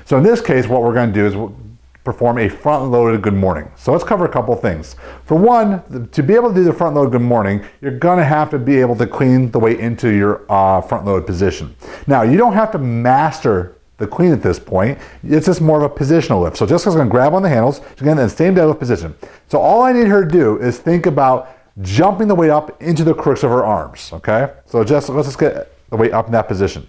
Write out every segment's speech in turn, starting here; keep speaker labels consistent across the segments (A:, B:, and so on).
A: So in this case, what we're going to do is perform a front-loaded good morning. So let's cover a couple things. For one, to be able to do the front-loaded good morning, you're going to have to be able to clean the weight into your front-loaded position. Now, you don't have to master the clean at this point. It's just more of a positional lift. So Jessica's going to grab on the handles. She's going to in the same deadlift position. So all I need her to do is think about jumping the weight up into the crooks of her arms. Okay? So Jessica, let's just get the weight up in that position.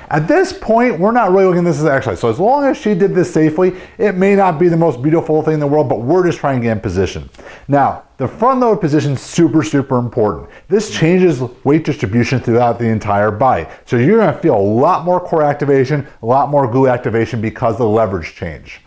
A: At this point, we're not really looking at this as an exercise. So as long as she did this safely, it may not be the most beautiful thing in the world, but we're just trying to get in position. Now, the front load position is super, super important. This changes weight distribution throughout the entire body. So you're gonna feel a lot more core activation, a lot more glute activation because of the leverage change.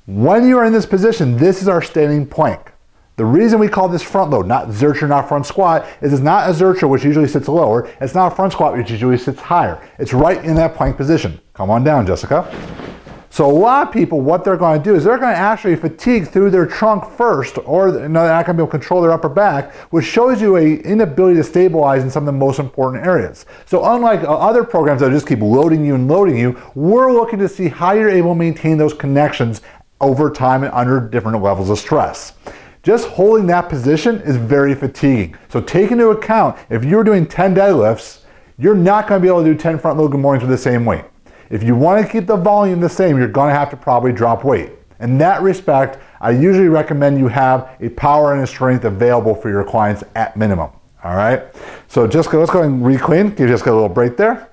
A: When you are in this position, this is our standing plank. The reason we call this front load, not zercher, not front squat, is it's not a zercher, which usually sits lower. It's not a front squat, which usually sits higher. It's right in that plank position. Come on down, Jessica. So a lot of people, what they're going to do is they're going to actually fatigue through their trunk first, or they're not going to be able to control their upper back, which shows you an inability to stabilize in some of the most important areas. So unlike other programs that just keep loading you and loading you, we're looking to see how you're able to maintain those connections over time and under different levels of stress. Just holding that position is very fatiguing. So take into account, if you're doing 10 deadlifts, you're not going to be able to do 10 front load good mornings with the same weight. If you want to keep the volume the same, you're going to have to probably drop weight. In that respect, I usually recommend you have a power and a strength available for your clients at minimum. All right? So Jessica, let's go ahead and re-clean. Give Jessica a little break there.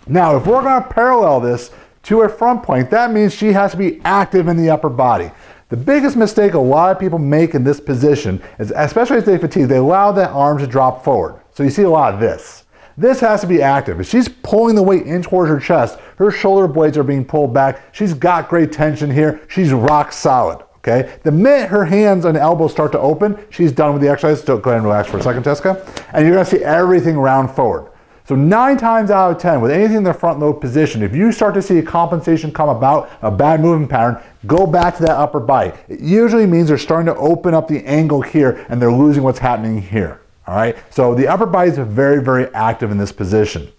A: Now, if we're going to parallel this to a front plank, that means she has to be active in the upper body. The biggest mistake a lot of people make in this position is, especially as they fatigue, they allow that arm to drop forward. So you see a lot of this. This has to be active. If she's pulling the weight in towards her chest, her shoulder blades are being pulled back. She's got great tension here. She's rock solid, okay? The minute her hands and elbows start to open, she's done with the exercise. So go ahead and relax for a second, Jessica. And you're gonna see everything round forward. So 9 times out of 10, with anything in the front load position, if you start to see a compensation come about, a bad movement pattern, go back to that upper body. It usually means they're starting to open up the angle here and they're losing what's happening here, all right? So the upper body is very, very active in this position.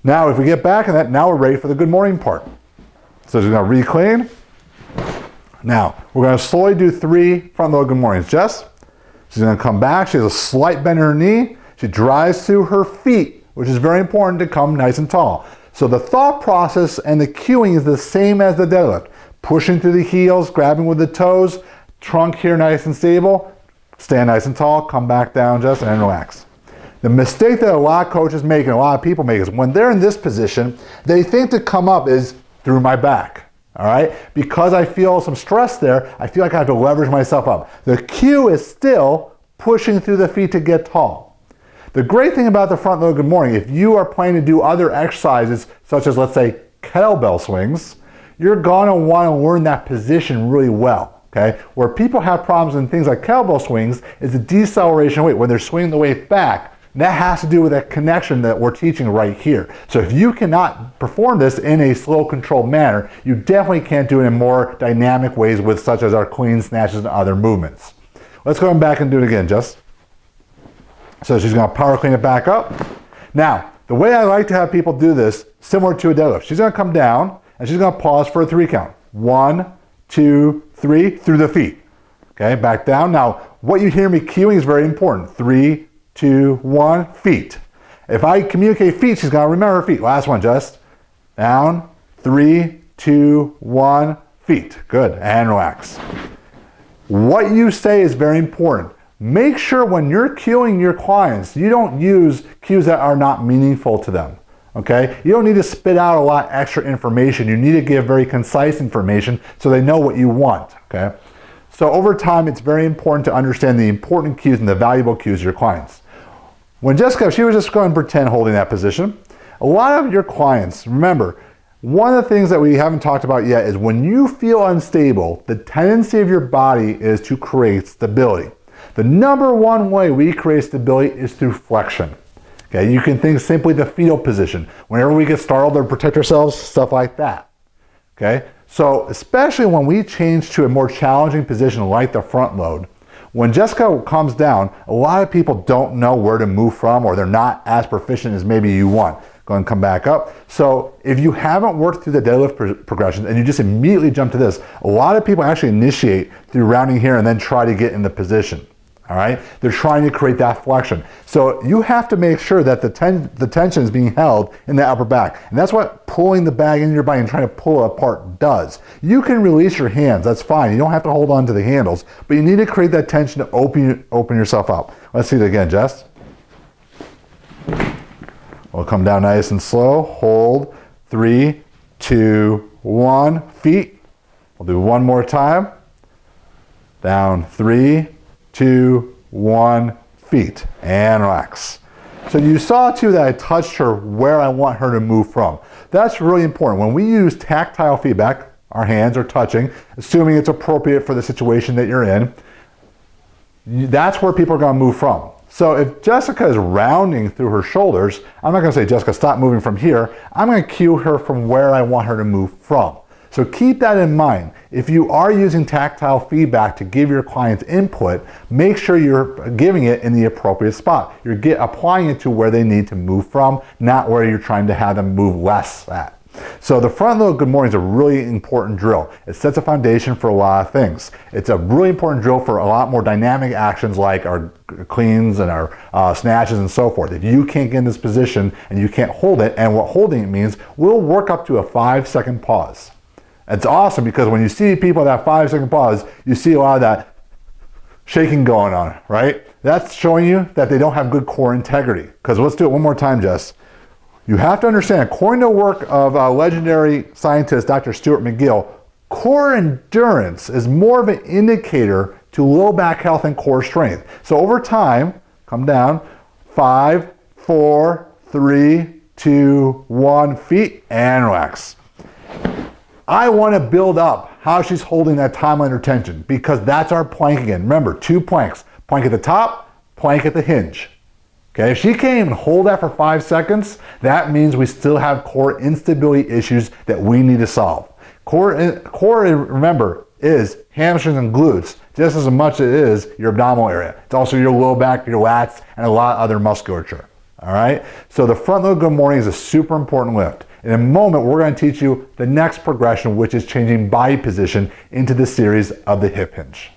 A: Now, if we get back in that, now we're ready for the good morning part. So she's gonna re-clean. Now, we're gonna slowly do 3 front load good mornings. Jess, she's gonna come back. She has a slight bend in her knee. She drives through her feet, which is very important to come nice and tall. So the thought process and the cueing is the same as the deadlift. Pushing through the heels, grabbing with the toes, trunk here nice and stable, stand nice and tall, come back down just and relax. The mistake that a lot of coaches make and a lot of people make is when they're in this position, they think to come up is through my back, all right? Because I feel some stress there, I feel like I have to leverage myself up. The cue is still pushing through the feet to get tall. The great thing about the front load good morning, if you are planning to do other exercises, such as let's say kettlebell swings, you're gonna wanna learn that position really well, okay? Where people have problems in things like kettlebell swings is the deceleration of weight, when they're swinging the weight back. That has to do with that connection that we're teaching right here. So if you cannot perform this in a slow, controlled manner, you definitely can't do it in more dynamic ways with such as our clean snatches and other movements. Let's go back and do it again, Jess. So she's gonna power clean it back up. Now, the way I like to have people do this, similar to a deadlift, she's gonna come down and she's gonna pause for a 3 count. 1, 2, 3, through the feet. Okay, back down. Now, what you hear me cueing is very important. 3, 2, 1, feet. If I communicate feet, she's gonna remember her feet. Last one, just down, 3, 2, 1, feet. Good, and relax. What you say is very important. Make sure when you're cueing your clients, you don't use cues that are not meaningful to them, okay? You don't need to spit out a lot of extra information. You need to give very concise information so they know what you want, okay? So over time, it's very important to understand the important cues and the valuable cues of your clients. When Jessica, she was just going to pretend holding that position. A lot of your clients, remember, one of the things that we haven't talked about yet is when you feel unstable, the tendency of your body is to create stability. The number one way we create stability is through flexion. Okay, you can think simply the fetal position. Whenever we get startled or protect ourselves, stuff like that. Okay, so especially when we change to a more challenging position like the front load, when Jessica comes down, a lot of people don't know where to move from or they're not as proficient as maybe you want. go and come back up. So if you haven't worked through the deadlift progressions and you just immediately jump to this, a lot of people actually initiate through rounding here and then try to get in the position. All right, they're trying to create that flexion. So you have to make sure that the tension is being held in the upper back. And that's what pulling the bag into your body and trying to pull it apart does. You can release your hands, that's fine. You don't have to hold on to the handles, but you need to create that tension to open yourself up. Let's see it again, Jess. We'll come down nice and slow. Hold, 3, 2, 1. Feet. We'll do one more time. Down, 3, 2, 1, feet, and relax. So you saw too that I touched her where I want her to move from. That's really important. When we use tactile feedback, our hands are touching, assuming it's appropriate for the situation that you're in, that's where people are going to move from. So if Jessica is rounding through her shoulders, I'm not going to say, Jessica, stop moving from here. I'm going to cue her from where I want her to move from. So keep that in mind. If you are using tactile feedback to give your clients input, make sure you're giving it in the appropriate spot. You're applying it to where they need to move from, not where you're trying to have them move less at. So the front load good morning is a really important drill. It sets a foundation for a lot of things. It's a really important drill for a lot more dynamic actions like our cleans and our snatches and so forth. If you can't get in this position and you can't hold it, and what holding it means, we'll work up to a 5-second pause. It's awesome because when you see people that 5-second pause, you see a lot of that shaking going on, right? That's showing you that they don't have good core integrity. Because let's do it one more time, Jess. You have to understand, according to work of legendary scientist Dr. Stuart McGill, core endurance is more of an indicator to low back health and core strength. So over time, come down, 5, 4, 3, 2, 1, feet, and relax. I want to build up how she's holding that timeline retention because that's our plank again. Remember, 2 planks. Plank at the top, plank at the hinge. Okay, if she can't even hold that for 5 seconds, that means we still have core instability issues that we need to solve. Core, remember, is hamstrings and glutes just as much as it is your abdominal area. It's also your low back, your lats, and a lot of other musculature. All right, so the front load good morning is a super important lift. In a moment, we're going to teach you the next progression, which is changing body position into the series of the hip hinge.